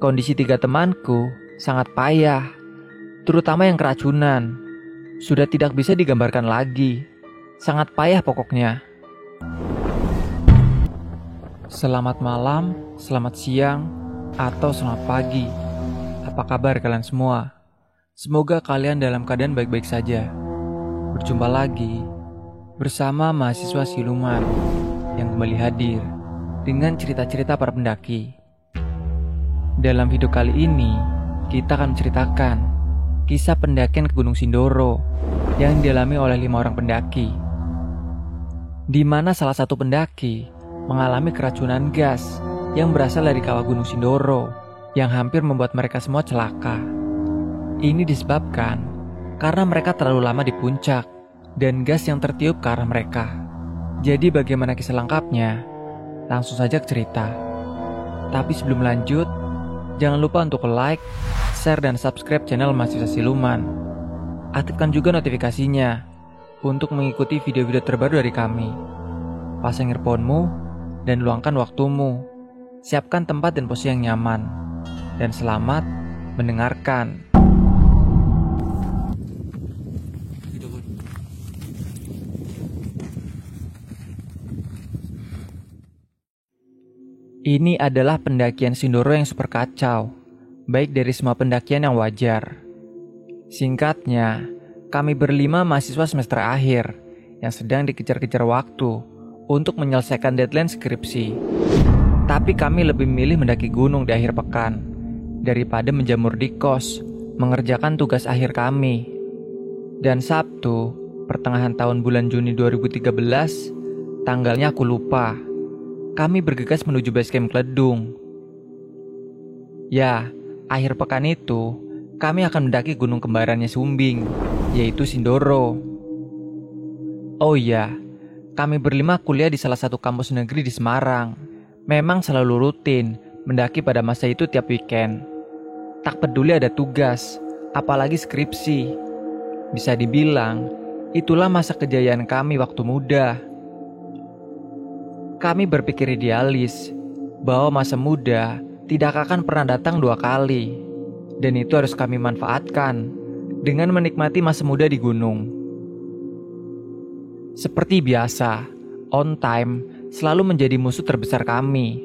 Kondisi 3 temanku sangat payah, terutama yang keracunan. Sudah tidak bisa digambarkan lagi. Sangat payah pokoknya. Selamat malam, selamat siang, atau selamat pagi. Apa kabar kalian semua? Semoga kalian dalam keadaan baik-baik saja. Berjumpa lagi bersama mahasiswa siluman yang kembali hadir dengan cerita-cerita para pendaki. Dalam video kali ini, kita akan menceritakan kisah pendakian ke Gunung Sindoro yang dialami oleh 5 orang pendaki, di mana salah satu pendaki mengalami keracunan gas yang berasal dari kawah Gunung Sindoro yang hampir membuat mereka semua celaka. Ini disebabkan karena mereka terlalu lama di puncak dan gas yang tertiup ke arah mereka. Jadi bagaimana kisah lengkapnya? Langsung saja ke cerita. Tapi sebelum lanjut, jangan lupa untuk like, share, dan subscribe channel Mahasiswa Siluman. Aktifkan juga notifikasinya untuk mengikuti video-video terbaru dari kami. Pasang earphone-mu dan luangkan waktumu. Siapkan tempat dan posisi yang nyaman. Dan selamat mendengarkan. Ini adalah pendakian Sindoro yang super kacau, baik dari semua pendakian yang wajar. Singkatnya, kami berlima mahasiswa semester akhir yang sedang dikejar-kejar waktu untuk menyelesaikan deadline skripsi. Tapi kami lebih memilih mendaki gunung di akhir pekan daripada menjamur di kos mengerjakan tugas akhir kami. Dan Sabtu, pertengahan tahun bulan Juni 2013, tanggalnya aku lupa, kami bergegas menuju base camp Kledung. Ya, akhir pekan itu, kami akan mendaki gunung kembarannya Sumbing, yaitu Sindoro. Oh iya, kami berlima kuliah di salah satu kampus negeri di Semarang. Memang selalu rutin mendaki pada masa itu tiap weekend. Tak peduli ada tugas, apalagi skripsi. Bisa dibilang, itulah masa kejayaan kami waktu muda. Kami berpikir idealis bahwa masa muda tidak akan pernah datang 2 kali, dan itu harus kami manfaatkan dengan menikmati masa muda di gunung. Seperti biasa, on time selalu menjadi musuh terbesar kami.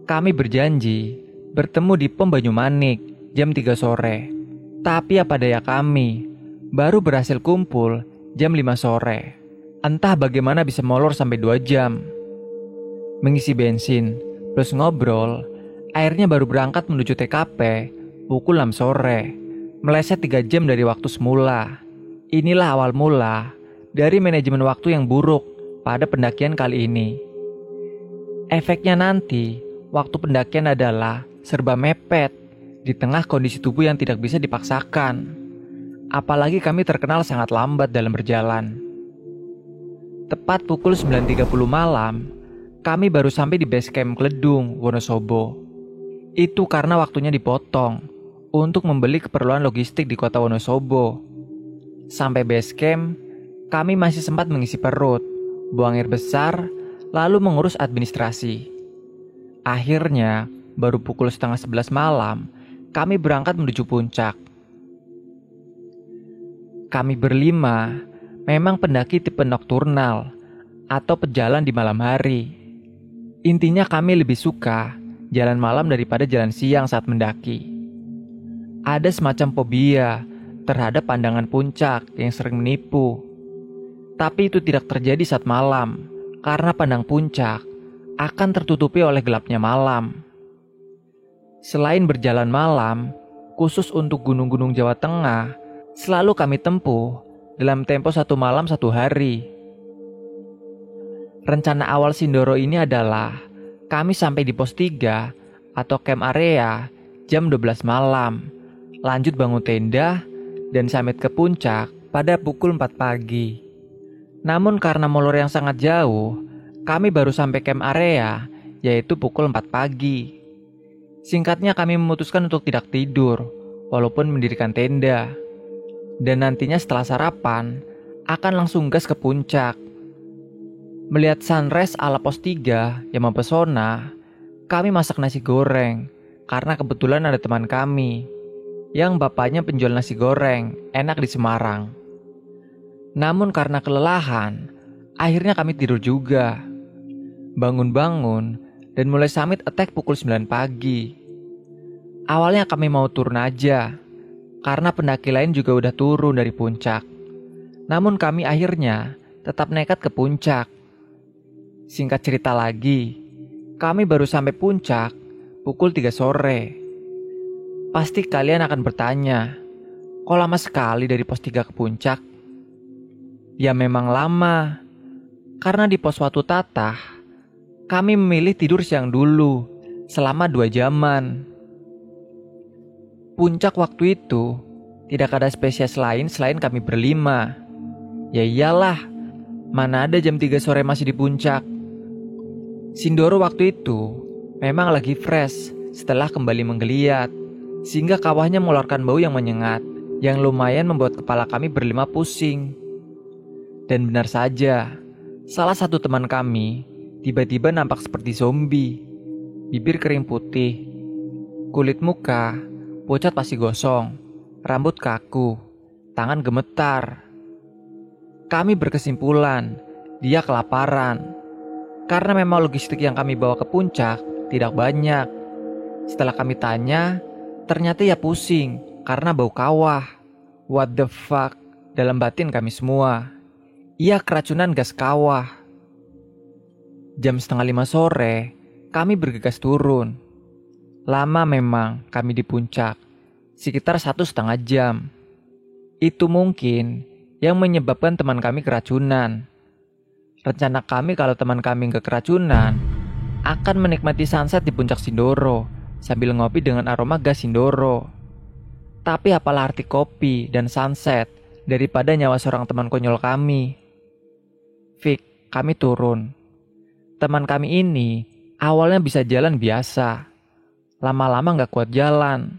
Kami berjanji bertemu di Pom Banyumanik jam 3 sore. Tapi apa daya kami, baru berhasil kumpul jam 5 sore. Entah bagaimana bisa molor sampai 2 jam. Mengisi bensin, plus ngobrol, akhirnya baru berangkat menuju TKP pukul 6 sore. Meleset 3 jam dari waktu semula. Inilah awal mula dari manajemen waktu yang buruk pada pendakian kali ini. Efeknya nanti, waktu pendakian adalah serba mepet di tengah kondisi tubuh yang tidak bisa dipaksakan. Apalagi kami terkenal sangat lambat dalam berjalan. Tepat pukul 9.30 malam, kami baru sampai di base camp Kledung, Wonosobo. Itu karena waktunya dipotong untuk membeli keperluan logistik di kota Wonosobo. Sampai base camp, kami masih sempat mengisi perut, buang air besar, lalu mengurus administrasi. Akhirnya, baru pukul 10:30 malam, kami berangkat menuju puncak. Kami berlima memang pendaki tipe nokturnal atau pejalan di malam hari. Intinya kami lebih suka jalan malam daripada jalan siang saat mendaki. Ada semacam fobia terhadap pandangan puncak yang sering menipu. Tapi itu tidak terjadi saat malam, karena pandang puncak akan tertutupi oleh gelapnya malam. Selain berjalan malam, khusus untuk gunung-gunung Jawa Tengah, selalu kami tempuh dalam tempo 1 malam 1 hari. Rencana awal Sindoro ini adalah kami sampai di pos 3 atau camp area jam 12 malam, lanjut bangun tenda, dan summit ke puncak pada pukul 4 pagi. Namun karena molor yang sangat jauh, kami baru sampai camp area yaitu pukul 4 pagi. Singkatnya kami memutuskan untuk tidak tidur walaupun mendirikan tenda. Dan nantinya setelah sarapan akan langsung gas ke puncak. Melihat sunrise ala pos 3 yang mempesona, kami masak nasi goreng karena kebetulan ada teman kami yang bapaknya penjual nasi goreng enak di Semarang. Namun karena kelelahan, akhirnya kami tidur juga. Bangun-bangun dan mulai summit attack pukul 9 pagi. Awalnya kami mau turun aja, karena pendaki lain juga udah turun dari puncak. Namun kami akhirnya tetap nekat ke puncak. Singkat cerita lagi, kami baru sampai puncak pukul 3 sore. Pasti kalian akan bertanya, kok lama sekali dari pos 3 ke puncak? Ya memang lama, karena di pos Watu Tatah, kami memilih tidur siang dulu, selama 2 jaman. Puncak waktu itu, tidak ada spesies lain selain kami berlima. Ya iyalah, mana ada jam 3 sore masih di puncak. Sindoro waktu itu, memang lagi fresh setelah kembali menggeliat, sehingga kawahnya mengeluarkan bau yang menyengat, yang lumayan membuat kepala kami berlima pusing. Dan benar saja, salah satu teman kami tiba-tiba nampak seperti zombie. Bibir kering putih, kulit muka pucat pasti gosong, rambut kaku, tangan gemetar. Kami berkesimpulan, dia kelaparan. Karena memang logistik yang kami bawa ke puncak tidak banyak. Setelah kami tanya, ternyata ia pusing karena bau kawah. What the fuck, dalam batin kami semua. Ia keracunan gas kawah. Jam 4:30 sore, kami bergegas turun. Lama memang kami di puncak, sekitar 1,5 jam. Itu mungkin yang menyebabkan teman kami keracunan. Rencana kami kalau teman kami nggak keracunan, akan menikmati sunset di puncak Sindoro, sambil ngopi dengan aroma gas Sindoro. Tapi apalah arti kopi dan sunset daripada nyawa seorang teman konyol kami. Fik, kami turun. Teman kami ini awalnya bisa jalan biasa. Lama-lama gak kuat jalan.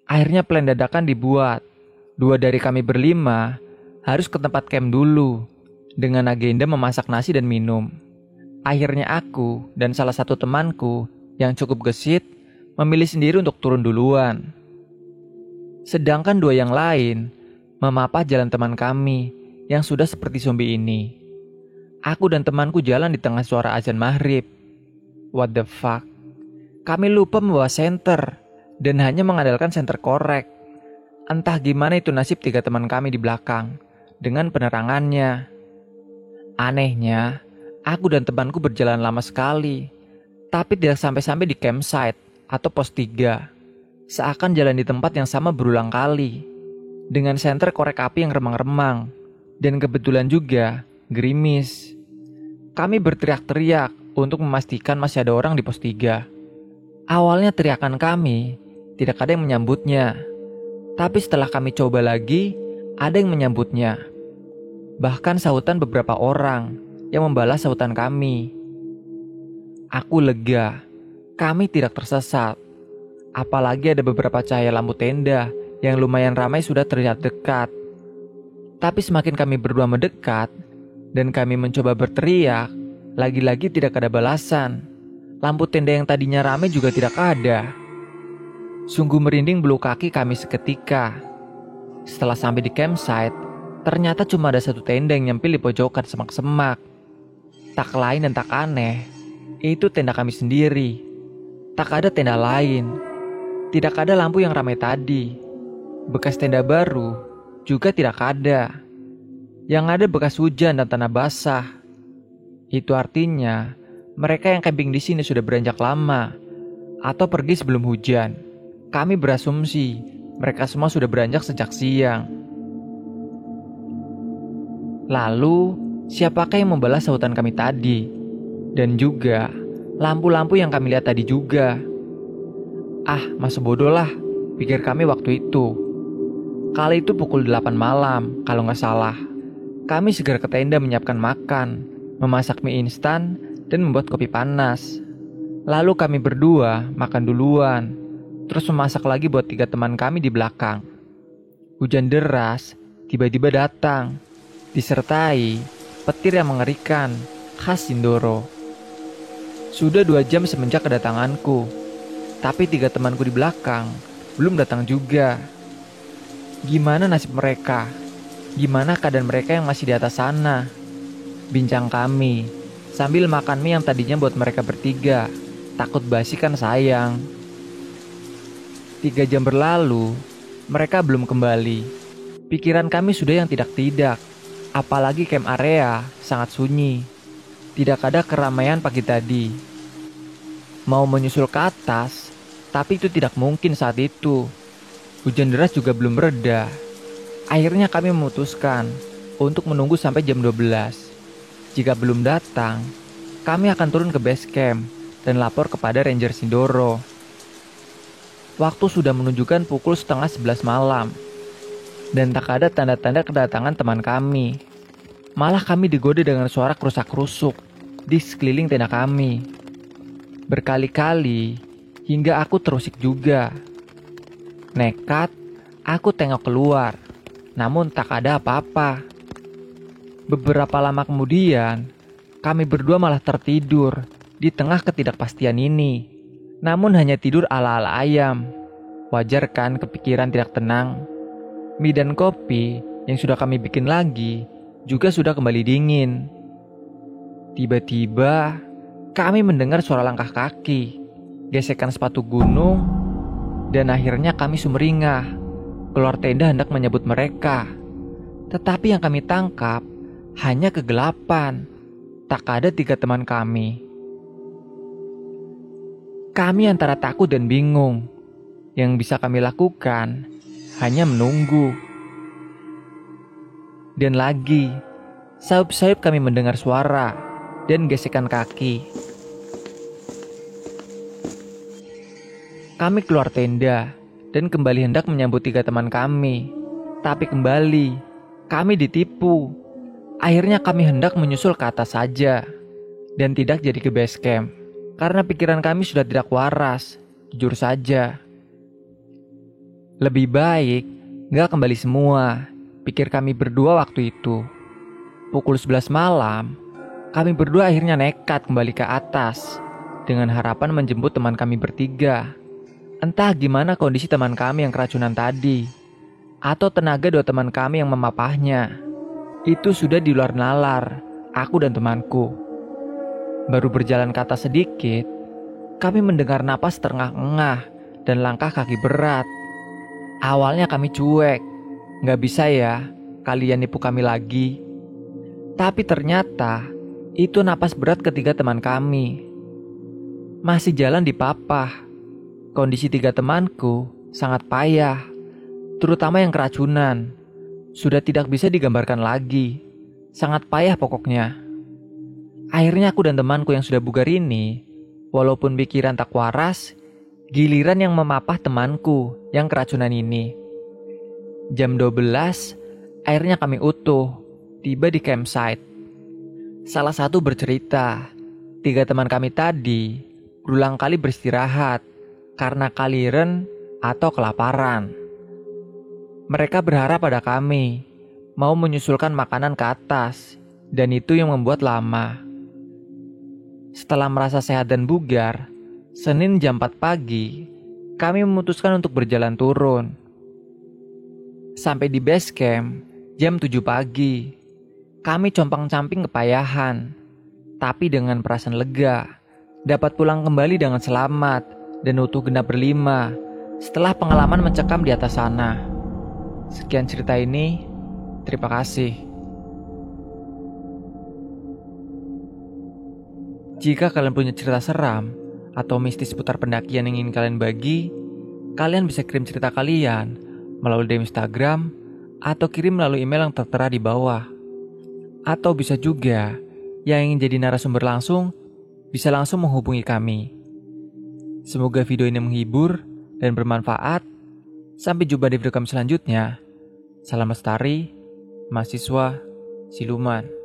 Akhirnya plan dadakan dibuat. 2 dari kami berlima harus ke tempat camp dulu, dengan agenda memasak nasi dan minum. Akhirnya aku dan salah satu temanku yang cukup gesit memilih sendiri untuk turun duluan. Sedangkan 2 yang lain memapah jalan teman kami yang sudah seperti zombie ini. Aku dan temanku jalan di tengah suara azan maghrib. What the fuck? Kami lupa membawa senter dan hanya mengandalkan senter korek. Entah gimana itu nasib 3 teman kami di belakang dengan penerangannya. Anehnya, aku dan temanku berjalan lama sekali, tapi tidak sampai-sampai di campsite atau pos 3. Seakan jalan di tempat yang sama berulang kali, dengan senter korek api yang remang-remang, dan kebetulan juga gerimis. Kami berteriak-teriak untuk memastikan masih ada orang di pos 3. Awalnya teriakan kami tidak ada yang menyambutnya, tapi setelah kami coba lagi, ada yang menyambutnya. Bahkan sahutan beberapa orang yang membalas sahutan kami. Aku lega, kami tidak tersesat. Apalagi ada beberapa cahaya lampu tenda yang lumayan ramai sudah terlihat dekat. Tapi semakin kami berdua mendekat dan kami mencoba berteriak, lagi-lagi tidak ada balasan. Lampu tenda yang tadinya ramai juga tidak ada. Sungguh merinding bulu kaki kami seketika. Setelah sampai di campsite, ternyata cuma ada 1 tenda yang nyempil di pojokan semak-semak. Tak lain dan tak aneh, itu tenda kami sendiri. Tak ada tenda lain. Tidak ada lampu yang ramai tadi. Bekas tenda baru juga tidak ada. Yang ada bekas hujan dan tanah basah. Itu artinya mereka yang camping di sini sudah beranjak lama atau pergi sebelum hujan. Kami berasumsi mereka semua sudah beranjak sejak siang. Lalu, siapakah yang membalas sahutan kami tadi? Dan juga lampu-lampu yang kami lihat tadi juga. Ah, masa bodoh lah, pikir kami waktu itu. Kali itu pukul 8 malam, kalau nggak salah. Kami segera ke tenda menyiapkan makan, memasak mie instan, dan membuat kopi panas. Lalu kami berdua makan duluan, terus memasak lagi buat 3 teman kami di belakang. Hujan deras tiba-tiba datang, disertai petir yang mengerikan, khas Sindoro. Sudah 2 jam semenjak kedatanganku, Tapi 3 temanku di belakang belum datang juga. Gimana nasib mereka? Gimana keadaan mereka yang masih di atas sana? Bincang kami sambil makan mie yang tadinya buat mereka bertiga. Takut basi kan sayang. 3 jam berlalu, mereka belum kembali. Pikiran kami sudah yang tidak-tidak. Apalagi camp area sangat sunyi. Tidak ada keramaian pagi tadi. Mau menyusul ke atas, tapi itu tidak mungkin saat itu. Hujan deras juga belum reda. Akhirnya kami memutuskan untuk menunggu sampai jam 12. Jika belum datang, kami akan turun ke base camp dan lapor kepada Ranger Sindoro. Waktu sudah menunjukkan pukul setengah 11 malam. Dan tak ada tanda-tanda kedatangan teman kami. Malah kami digoda dengan suara kerusak-kerusuk di sekeliling tenda kami. Berkali-kali hingga aku terusik juga. Nekat, aku tengok keluar. Namun tak ada apa-apa. Beberapa lama kemudian, kami berdua malah tertidur di tengah ketidakpastian ini. Namun hanya tidur ala-ala ayam. Wajar kan kepikiran tidak tenang. Mie dan kopi yang sudah kami bikin lagi juga sudah kembali dingin. Tiba-tiba kami mendengar suara langkah kaki, gesekan sepatu gunung, dan akhirnya kami sumringah keluar tenda hendak menyebut mereka. Tetapi yang kami tangkap hanya kegelapan. Tak ada 3 teman kami. Kami antara takut dan bingung. Yang bisa kami lakukan hanya menunggu. Dan lagi, sayup-sayup kami mendengar suara dan gesekan kaki. Kami keluar tenda dan kembali hendak menyambut 3 teman kami. Tapi kembali, kami ditipu. Akhirnya kami hendak menyusul ke atas saja dan tidak jadi ke base camp. Karena pikiran kami sudah tidak waras, jujur saja. Lebih baik gak kembali semua, pikir kami berdua waktu itu. Pukul 11 malam, kami berdua akhirnya nekat kembali ke atas dengan harapan menjemput teman kami bertiga. Entah gimana kondisi teman kami yang keracunan tadi, atau tenaga 2 teman kami yang memapahnya. Itu sudah di luar nalar, aku dan temanku. Baru berjalan ke atas sedikit, kami mendengar napas terengah-engah dan langkah kaki berat. Awalnya kami cuek, gak bisa ya, kalian nipu kami lagi. Tapi ternyata itu napas berat ketiga teman kami. Masih jalan di papah. Kondisi 3 temanku sangat payah, terutama yang keracunan. Sudah tidak bisa digambarkan lagi. Sangat payah pokoknya. Akhirnya aku dan temanku yang sudah bugar ini, walaupun pikiran tak waras, giliran yang memapah temanku yang keracunan ini. Jam 12, akhirnya kami utuh, tiba di campsite. Salah satu bercerita, 3 teman kami tadi berulang kali beristirahat karena kaliren atau kelaparan. Mereka berharap pada kami, mau menyusulkan makanan ke atas, dan itu yang membuat lama. Setelah merasa sehat dan bugar, Senin jam 4 pagi, kami memutuskan untuk berjalan turun. Sampai di base camp, jam 7 pagi, kami compang-camping kepayahan, tapi dengan perasaan lega, dapat pulang kembali dengan selamat dan utuh genap berlima setelah pengalaman mencekam di atas sana. Sekian cerita ini, terima kasih. Jika kalian punya cerita seram atau mistis seputar pendakian yang ingin kalian bagi, kalian bisa kirim cerita kalian melalui DM Instagram atau kirim melalui email yang tertera di bawah. Atau bisa juga yang ingin jadi narasumber langsung bisa langsung menghubungi kami. Semoga video ini menghibur dan bermanfaat. Sampai jumpa di video kami selanjutnya. Salam lestari, mahasiswa Siluman.